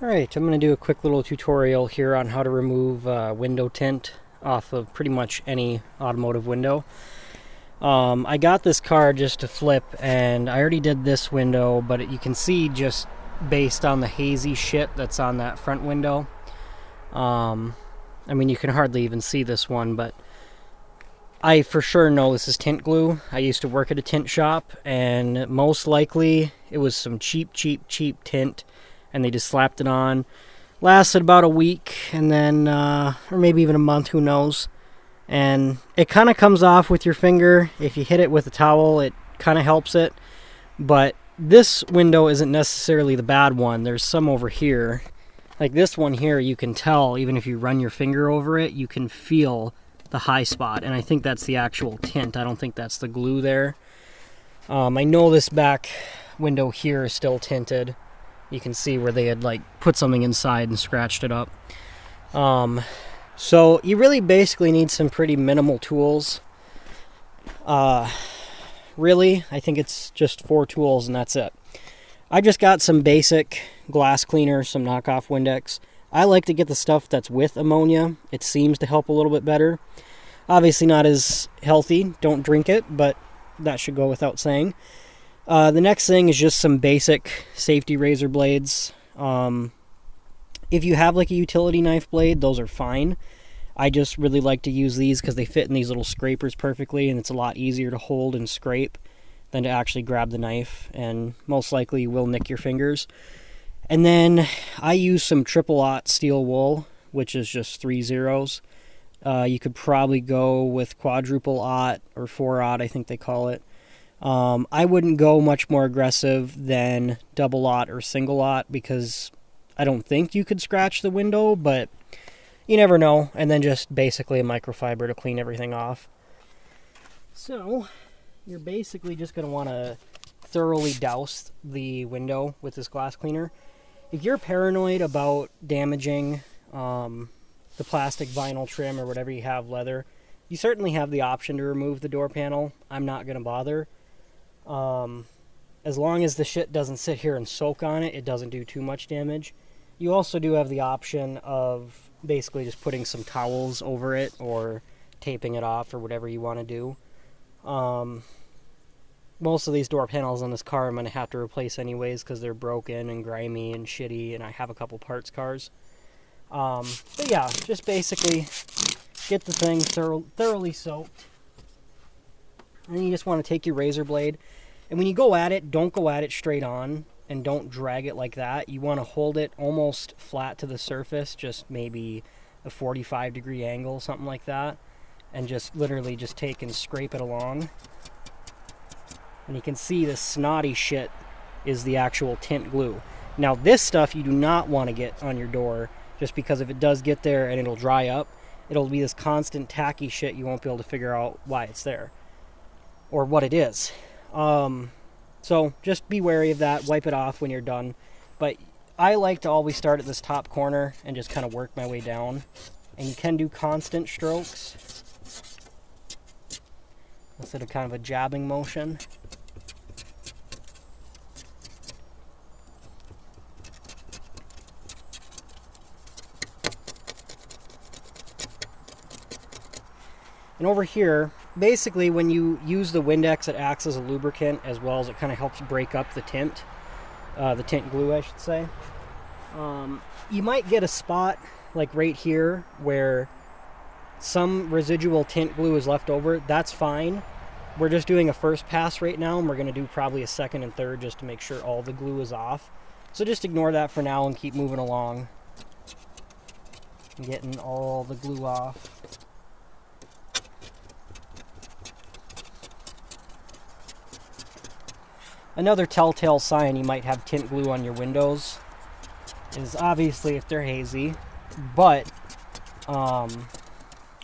Alright, I'm going to do a quick little tutorial here on how to remove window tint off of pretty much any automotive window. I got this car just to flip, and I already did this window, but you can see just based on the hazy shit that's on that front window. I mean, you can hardly even see this one, but I for sure know this is tint glue. I used to work at a tint shop, and most likely it was some cheap tint, and they just slapped it on. Lasted about a week, and then, or maybe even a month, who knows. And it kind of comes off with your finger. If you hit it with a towel, it kind of helps it. But this window isn't necessarily the bad one. There's some over here. Like this one here, you can tell, even if you run your finger over it, you can feel the high spot. And I think that's the actual tint. I don't think that's the glue there. I know this back window here is still tinted. You can see where they had like put something inside and scratched it up. So you really basically need some pretty minimal tools. Really, I think it's just 4 tools and that's it. I just got some basic glass cleaner, some knockoff Windex. I like to get the stuff that's with ammonia. It seems to help a little bit better. Obviously not as healthy. Don't drink it, but that should go without saying. The next thing is just some basic safety razor blades. If you have like a utility knife blade, those are fine. I just really like to use these because they fit in these little scrapers perfectly, and it's a lot easier to hold and scrape than to actually grab the knife, and most likely you will nick your fingers. And then I use some triple-aught steel wool, which is just 3 zeros. You could probably go with quadruple-aught or 4-aught, I think they call it. I wouldn't go much more aggressive than double-aught or single-aught because I don't think you could scratch the window, but you never know. And then just basically a microfiber to clean everything off. So you're basically just going to want to thoroughly douse the window with this glass cleaner. If you're paranoid about damaging the plastic vinyl trim or whatever you have, leather, you certainly have the option to remove the door panel. I'm not going to bother. As long as the shit doesn't sit here and soak on it, it doesn't do too much damage. You also do have the option of basically just putting some towels over it or taping it off or whatever you want to do. Most of these door panels on this car I'm going to have to replace anyways because they're broken and grimy and shitty, and I have a couple parts cars. But yeah, just basically get the thing thoroughly soaked. And then you just want to take your razor blade, and when you go at it, don't go at it straight on, and don't drag it like that. You want to hold it almost flat to the surface, just maybe a 45-degree angle, something like that, and just literally just take and scrape it along. And you can see the snotty shit is the actual tint glue. Now this stuff you do not want to get on your door, just because if it does get there and it'll dry up, it'll be this constant tacky shit you won't be able to figure out why it's there or what it is. So just be wary of that. Wipe it off when you're done. But I like to always start at this top corner and just kind of work my way down. And you can do constant strokes instead of kind of a jabbing motion. And over here, basically when you use the Windex, it acts as a lubricant as well as it kind of helps break up the tint glue, I should say. You might get a spot like right here where some residual tint glue is left over. That's fine. We're just doing a first pass right now, and we're going to do probably a second and third just to make sure all the glue is off. So just ignore that for now and keep moving along and getting all the glue off. Another telltale sign you might have tint glue on your windows is obviously if they're hazy, but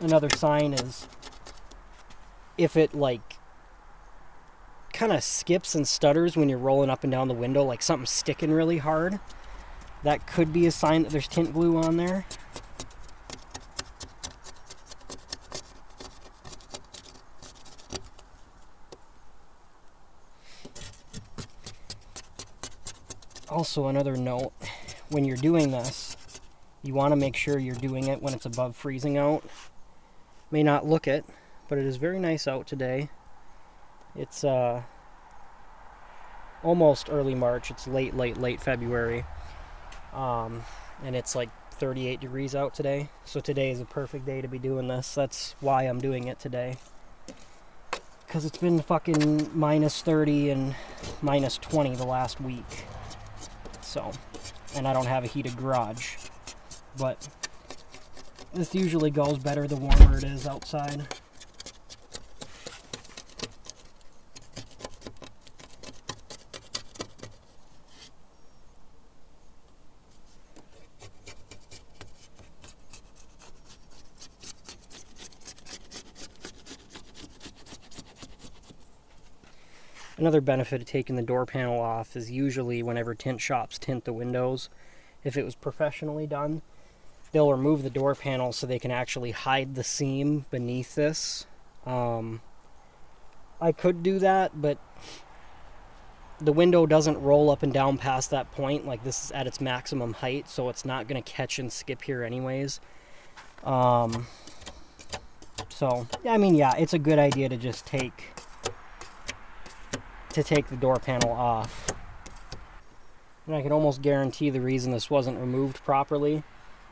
another sign is if it like kind of skips and stutters when you're rolling up and down the window, like something's sticking really hard. That could be a sign that there's tint glue on there. Also, another note, when you're doing this, you want to make sure you're doing it when it's above freezing out. May not look it, but it is very nice out today. It's almost early March. It's late February. And it's like 38 degrees out today. So today is a perfect day to be doing this. That's why I'm doing it today. Because it's been fucking minus 30 and minus 20 the last week. So, and I don't have a heated garage. But this usually goes better the warmer it is outside. Another benefit of taking the door panel off is usually whenever tint shops tint the windows, if it was professionally done, they'll remove the door panel so they can actually hide the seam beneath this. I could do that, but the window doesn't roll up and down past that point. Like, this is at its maximum height, so it's not going to catch and skip here anyways. So, I mean, yeah, it's a good idea to just take the door panel off. And I can almost guarantee the reason this wasn't removed properly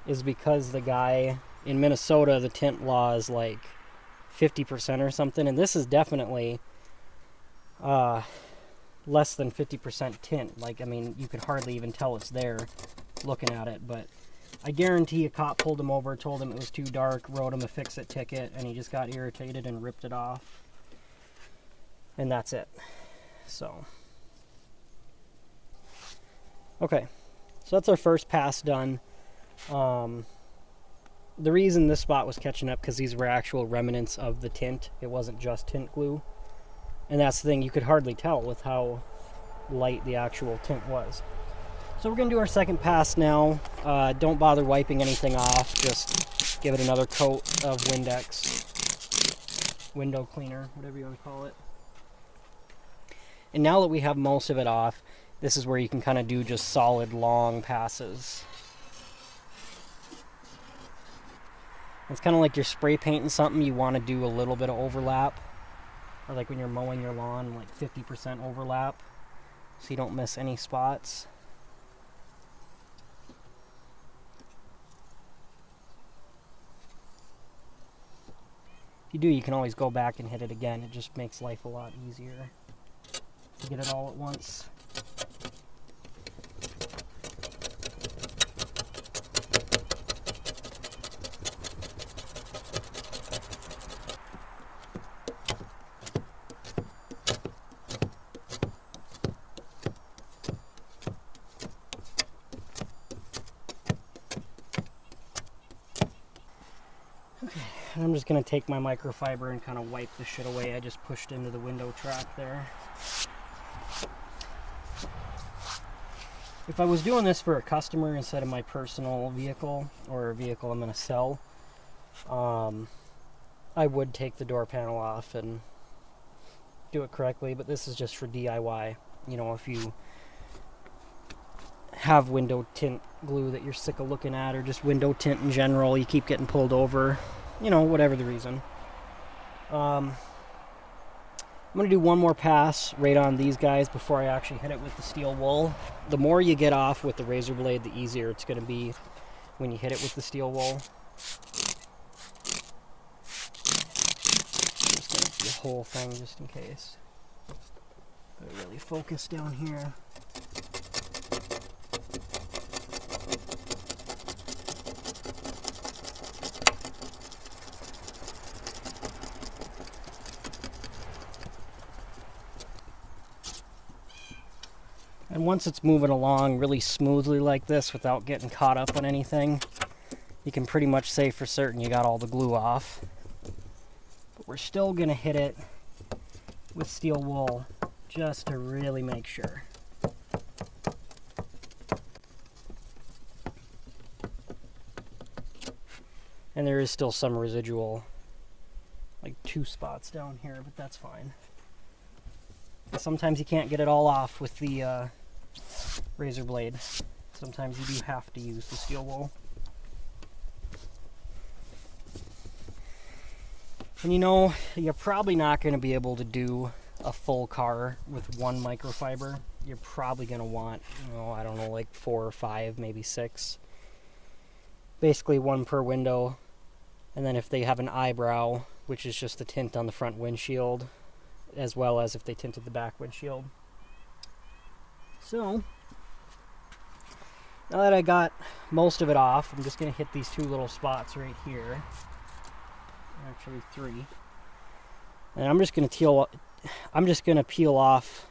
is because the guy in Minnesota, the tint law is like 50% or something, and this is definitely less than 50% tint. Like, I mean, you could hardly even tell it's there looking at it, but I guarantee a cop pulled him over, told him it was too dark, wrote him a fix-it ticket, and he just got irritated and ripped it off. And that's it. So, okay, so that's our first pass done. The reason this spot was catching up because these were actual remnants of the tint. It wasn't just tint glue. And that's the thing, you could hardly tell with how light the actual tint was. So we're going to do our second pass now. Don't bother wiping anything off. Just give it another coat of Windex. Window cleaner, whatever you want to call it. And now that we have most of it off, this is where you can kind of do just solid long passes. It's kind of like you're spray painting something, you want to do a little bit of overlap. Or like when you're mowing your lawn, like 50% overlap, so you don't miss any spots. If you do, you can always go back and hit it again. It just makes life a lot easier to get it all at once. Okay, I'm just going to take my microfiber and kind of wipe the shit away. I just pushed into the window track there. If I was doing this for a customer instead of my personal vehicle, or a vehicle I'm going to sell, I would take the door panel off and do it correctly, but this is just for DIY. You know, if you have window tint glue that you're sick of looking at, or just window tint in general, you keep getting pulled over, you know, whatever the reason. I'm going to do one more pass right on these guys before I actually hit it with the steel wool. The more you get off with the razor blade, the easier it's going to be when you hit it with the steel wool. I'm just going to do the whole thing just in case. Gotta really focus down here. And once it's moving along really smoothly like this without getting caught up on anything, you can pretty much say for certain you got all the glue off. But we're still going to hit it with steel wool just to really make sure. And there is still some residual, like 2 spots down here, but that's fine. Sometimes you can't get it all off with the razor blade, Sometimes you do have to use the steel wool. And you know, you're probably not going to be able to do a full car with one microfiber. You're probably going to want, you know, I don't know, like 4 or 5, maybe 6. Basically one per window. And then if they have an eyebrow, which is just the tint on the front windshield, as well as if they tinted the back windshield. So, now that I got most of it off, I'm just going to hit these 2 little spots right here. Actually 3. And I'm just going to peel off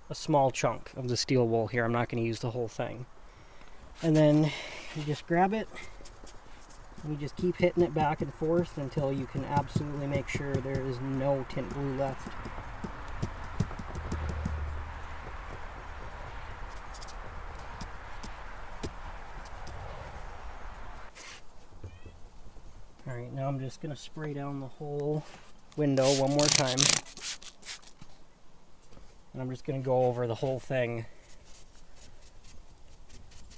a small chunk of the steel wool here. I'm not going to use the whole thing. And then you just grab it and you just keep hitting it back and forth until you can absolutely make sure there is no tint glue left. Alright, now I'm just going to spray down the whole window one more time. And I'm just going to go over the whole thing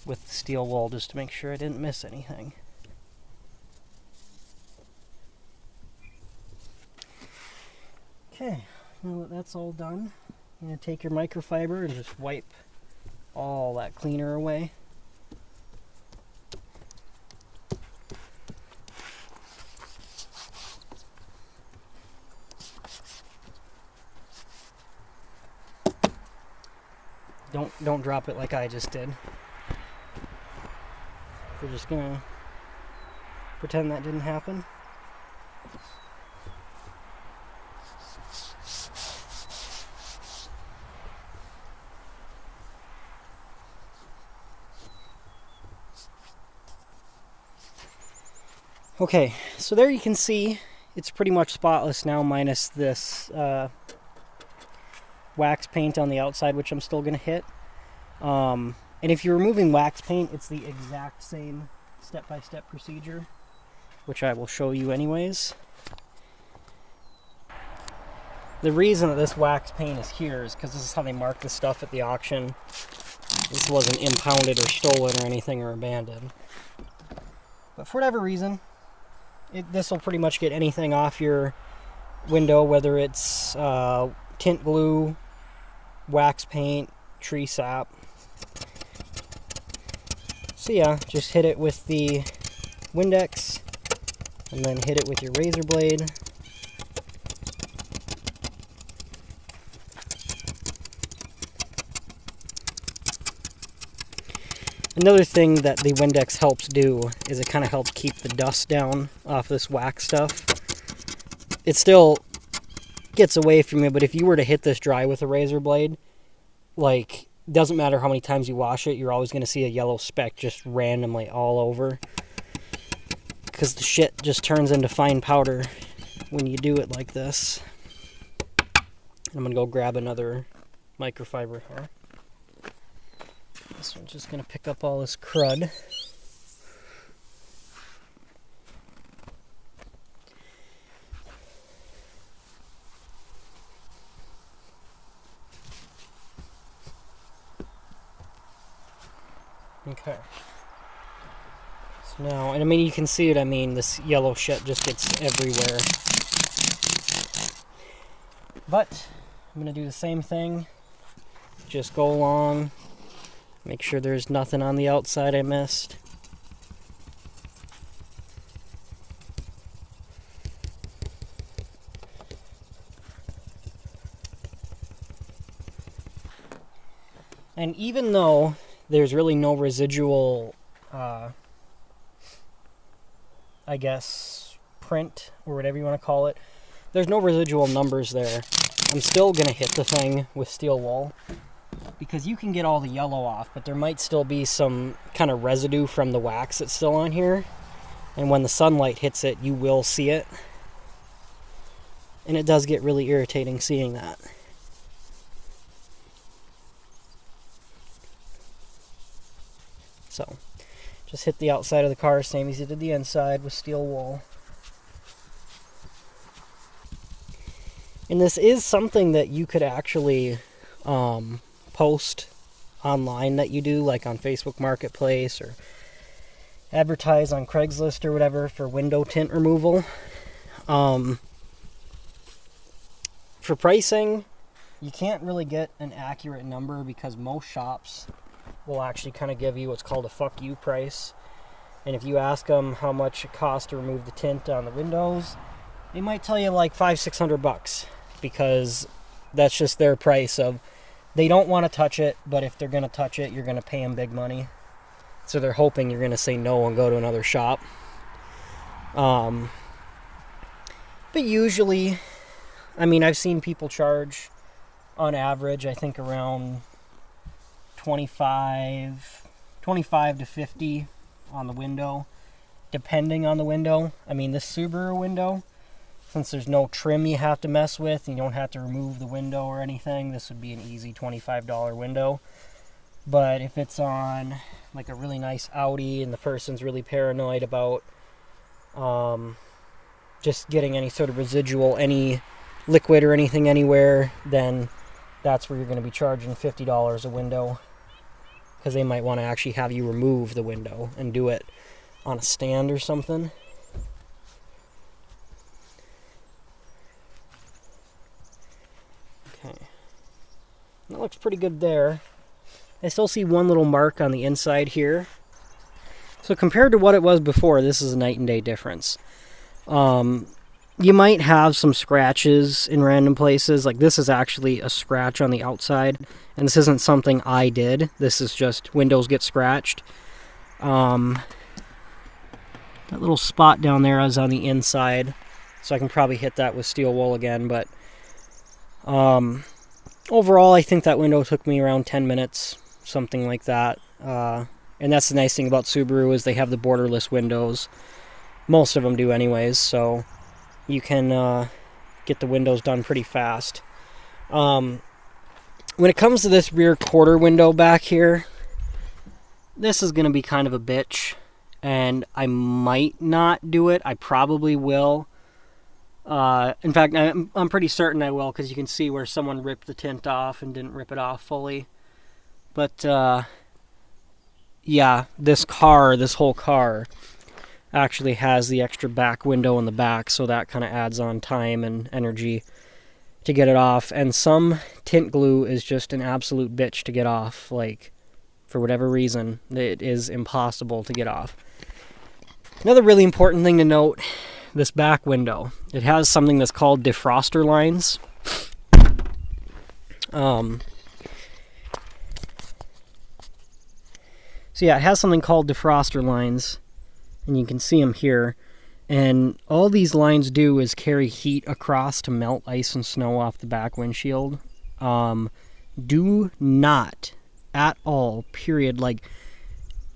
with the steel wool just to make sure I didn't miss anything. Okay, now that that's all done, you're going to take your microfiber and just wipe all that cleaner away. Don't drop it like I just did. We're just gonna pretend that didn't happen. Okay, so there you can see it's pretty much spotless now, minus this wax paint on the outside, which I'm still going to hit. And if you're removing wax paint, it's the exact same step-by-step procedure, which I will show you anyways. The reason that this wax paint is here is because this is how they mark the stuff at the auction. This wasn't impounded or stolen or anything or abandoned. But for whatever reason, this will pretty much get anything off your window, whether it's tint glue, wax paint, tree sap. So yeah, just hit it with the Windex and then hit it with your razor blade. Another thing that the Windex helps do is it kind of helps keep the dust down off this wax stuff. It still gets away from you, but if you were to hit this dry with a razor blade, like, doesn't matter how many times you wash it, you're always going to see a yellow speck just randomly all over, because the shit just turns into fine powder when you do it like this. I'm going to go grab another microfiber here. This one's just going to pick up all this crud. Okay. So now, and I mean, you can see it, I mean, this yellow shit just gets everywhere. But, I'm going to do the same thing. Just go along, make sure there's nothing on the outside I missed. And even though there's really no residual, I guess, print, or whatever you want to call it, there's no residual numbers there. I'm still going to hit the thing with steel wool, because you can get all the yellow off, but there might still be some kind of residue from the wax that's still on here. And when the sunlight hits it, you will see it. And it does get really irritating seeing that. So, just hit the outside of the car, same as you did the inside, with steel wool. And this is something that you could actually post online that you do, like on Facebook Marketplace or advertise on Craigslist or whatever for window tint removal. For pricing, you can't really get an accurate number because most shops will actually kind of give you what's called a fuck you price. And if you ask them how much it costs to remove the tint on the windows, they might tell you like $500-600 because that's just their price of they don't want to touch it, but if they're going to touch it, you're going to pay them big money. So they're hoping you're going to say no and go to another shop. But usually, I mean, I've seen people charge on average, I think around 25 to 50 on the window, depending on the window. I mean, this Subaru window, since there's no trim you have to mess with, and you don't have to remove the window or anything, this would be an easy $25 window. But if it's on like a really nice Audi and the person's really paranoid about just getting any sort of residual, any liquid or anything anywhere, then that's where you're going to be charging $50 a window, because they might want to actually have you remove the window and do it on a stand or something. Okay, that looks pretty good there. I still see one little mark on the inside here. So compared to what it was before, this is a night and day difference. You might have some scratches in random places. Like this is actually a scratch on the outside, and this isn't something I did. This is just windows get scratched. That little spot down there is on the inside, so I can probably hit that with steel wool again, but overall I think that window took me around 10 minutes, something like that. And that's the nice thing about Subaru is they have the borderless windows. Most of them do anyways, so you can get the windows done pretty fast. When it comes to this rear quarter window back here, this is going to be kind of a bitch, and I might not do it. I probably will. In fact, I'm pretty certain I will, because you can see where someone ripped the tint off and didn't rip it off fully. But yeah, this whole car actually has the extra back window in the back, so that kind of adds on time and energy to get it off. And some tint glue is just an absolute bitch to get off. Like, for whatever reason, it is impossible to get off. Another really important thing to note, this back window, it has something that's called defroster lines. So yeah, it has something called defroster lines, and you can see them here. And all these lines do is carry heat across to melt ice and snow off the back windshield. Do not at all, period, like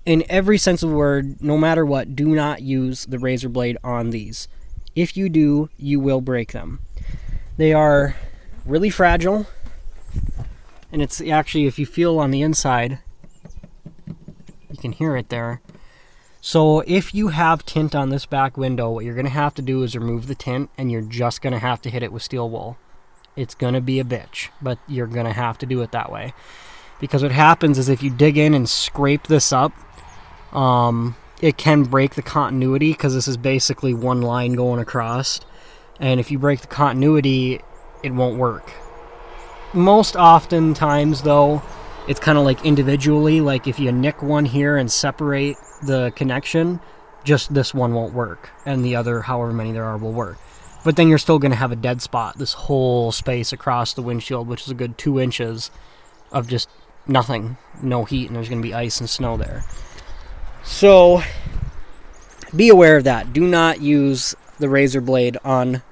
in every sense of the word, no matter what, do not use the razor blade on these. If you do, you will break them. They are really fragile, and it's actually, if you feel on the inside, you can hear it there. So if you have tint on this back window, what you're going to have to do is remove the tint, and you're just going to have to hit it with steel wool. It's going to be a bitch, but you're going to have to do it that way. Because what happens is if you dig in and scrape this up, it can break the continuity, because this is basically one line going across. And if you break the continuity, it won't work. Most often times, though, it's kind of like individually, like if you nick one here and separate the connection, just this one won't work, and the other, however many there are, will work. But then you're still going to have a dead spot, this whole space across the windshield, which is a good 2 inches of just nothing, no heat, and there's going to be ice and snow there. So be aware of that. Do not use the razor blade on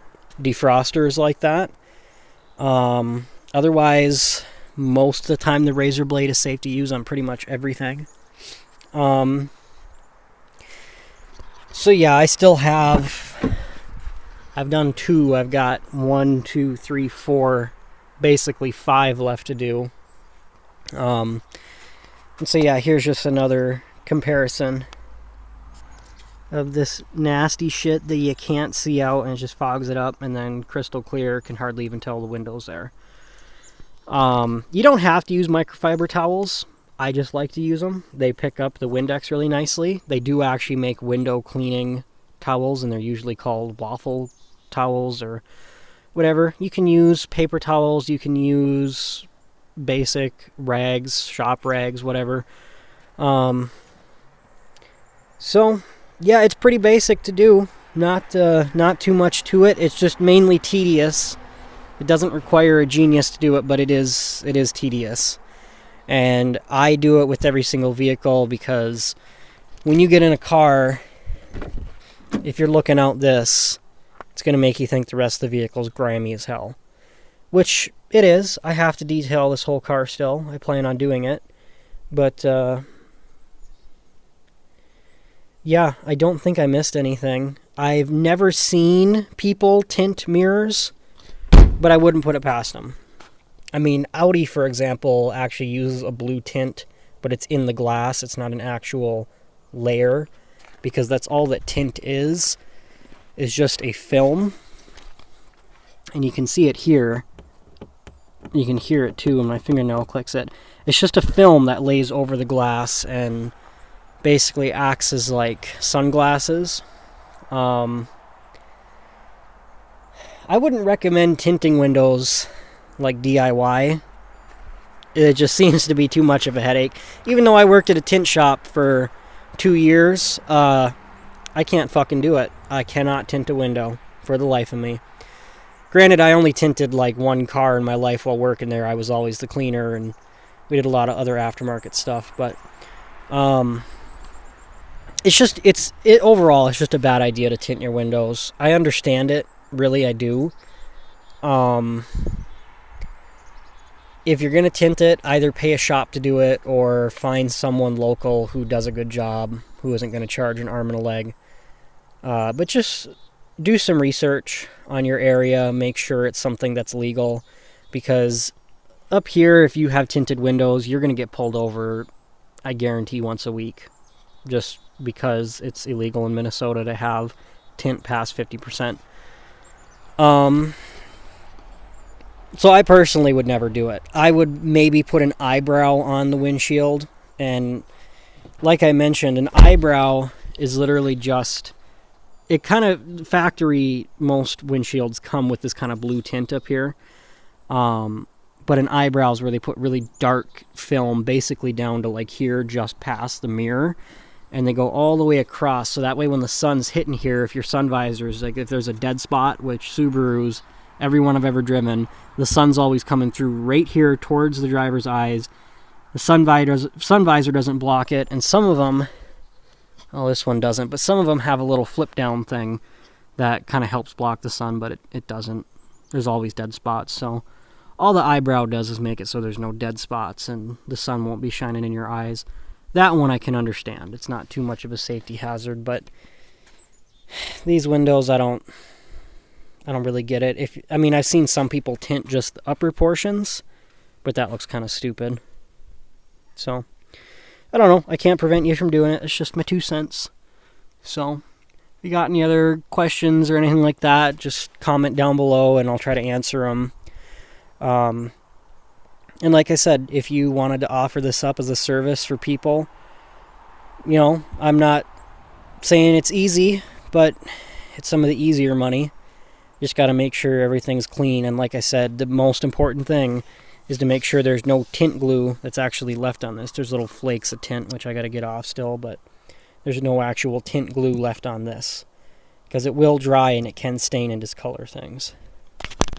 defrosters like that. Otherwise, most of the time the razor blade is safe to use on pretty much everything. So yeah, I still have, I've done 2. I've got 1, 2, 3, 4, basically 5 left to do. And so yeah, here's just another comparison of this nasty shit that you can't see out, and it just fogs it up, and then crystal clear, can hardly even tell the window's there. You don't have to use microfiber towels. I just like to use them. They pick up the Windex really nicely. They do actually make window cleaning towels, and they're usually called waffle towels or whatever. You can use paper towels, you can use basic rags, shop rags, whatever. So yeah, it's pretty basic to do. Not too much to it. It's just mainly tedious. It doesn't require a genius to do it, but it is tedious. And I do it with every single vehicle because when you get in a car, if you're looking out this, it's going to make you think the rest of the vehicle's grimy as hell. Which it is. I have to detail this whole car still. I plan on doing it. But, yeah, I don't think I missed anything. I've never seen people tint mirrors, but I wouldn't put it past them. I mean, Audi, for example, actually uses a blue tint, but it's in the glass. It's not an actual layer, because that's all that tint is just a film. And you can see it here. You can hear it too when my fingernail clicks it. It's just a film that lays over the glass and basically acts as like sunglasses. I wouldn't recommend tinting windows like DIY. It just seems to be too much of a headache. Even though I worked at a tint shop for 2 years, I can't fucking do it. I cannot tint a window for the life of me. Granted, I only tinted like one car in my life while working there. I was always the cleaner, and we did a lot of other aftermarket stuff. But overall, it's just a bad idea to tint your windows. I understand it, really, I do. If you're gonna tint it, either pay a shop to do it or find someone local who does a good job, who isn't gonna charge an arm and a leg. But just do some research on your area, make sure it's something that's legal, because up here, if you have tinted windows, you're going to get pulled over, I guarantee, once a week, just because it's illegal in Minnesota to have tint past 50%. So I personally would never do it. I would maybe put an eyebrow on the windshield, and like I mentioned, an eyebrow is literally just... It kind of, factory, most windshields come with this kind of blue tint up here. But an eyebrow is where they put really dark film basically down to like here, just past the mirror. And they go all the way across. So that way when the sun's hitting here, if your sun visors, like if there's a dead spot, which Subarus, everyone I've ever driven, the sun's always coming through right here towards the driver's eyes. The sun visor doesn't block it. And some of them... Oh, this one doesn't, but some of them have a little flip down thing that kind of helps block the sun, but it doesn't. There's always dead spots, so all the eyebrow does is make it so there's no dead spots and the sun won't be shining in your eyes. That one I can understand. It's not too much of a safety hazard, but these windows, I don't really get it. I've seen some people tint just the upper portions, but that looks kind of stupid. So... I don't know. I can't prevent you from doing it. It's just my 2 cents. So, if you got any other questions or anything like that, just comment down below and I'll try to answer them. And like I said, if you wanted to offer this up as a service for people, you know, I'm not saying it's easy, but it's some of the easier money. Just got to make sure everything's clean. And like I said, the most important thing is to make sure there's no tint glue that's actually left on this. There's little flakes of tint, which I got to get off still, but there's no actual tint glue left on this, because it will dry and it can stain and discolor things.